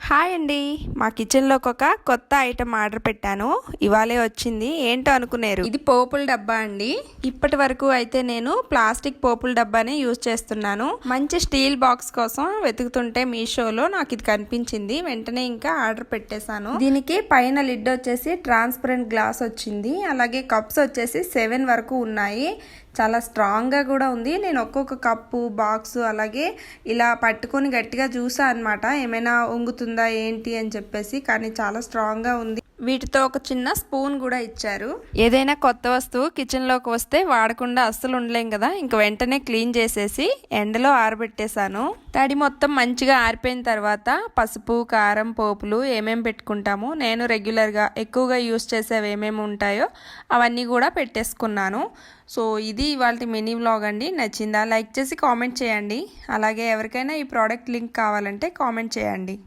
Hi అండి, మా కిచెన్లోకి ఒక కొత్త ఐటెం ఆర్డర్ పెట్టాను. ఇవాళే వచ్చింది. ఏంటో అనుకునేరు, ఇది పోపుల డబ్బా అండి. ఇప్పటి వరకు అయితే నేను ప్లాస్టిక్ పోపుల డబ్బానే యూజ్ చేస్తున్నాను. మంచి స్టీల్ బాక్స్ కోసం వెతుకుతుంటే మీషోలో నాకు ఇది కనిపించింది. వెంటనే ఇంకా ఆర్డర్ పెట్టేశాను. దీనికి పైన లిడ్ వచ్చేసి ట్రాన్స్పరెంట్ గ్లాస్ వచ్చింది. అలాగే కప్స్ వచ్చేసి 7 వరకు ఉన్నాయి. చాలా స్ట్రాంగ్గా కూడా ఉంది. నేను ఒక్కొక్క కప్పు బాక్సు అలాగే ఇలా పట్టుకొని గట్టిగా చూసా అనమాట, ఏమైనా వంగుతుందా ఏంటి అని చెప్పేసి. కానీ చాలా స్ట్రాంగ్గా ఉంది. వీటితో ఒక చిన్న స్పూన్ కూడా ఇచ్చారు. ఏదైనా కొత్త వస్తువు కిచెన్లోకి వస్తే వాడకుండా అస్సలు ఉండలేం కదా. ఇంక వెంటనే క్లీన్ చేసేసి ఎండలో ఆరబెట్టేశాను. తడి మొత్తం మంచిగా ఆరిపోయిన తర్వాత పసుపు, కారం, పోపులు ఏమేమి పెట్టుకుంటామో, నేను రెగ్యులర్గా ఎక్కువగా యూస్ చేసేవి ఏమేమి ఉంటాయో అవన్నీ కూడా పెట్టేసుకున్నాను. సో ఇది ఇవాళ మినీ వ్లాగ్ అండి. నచ్చిందా? లైక్ చేసి కామెంట్ చేయండి. అలాగే ఎవరికైనా ఈ ప్రోడక్ట్ లింక్ కావాలంటే కామెంట్ చేయండి.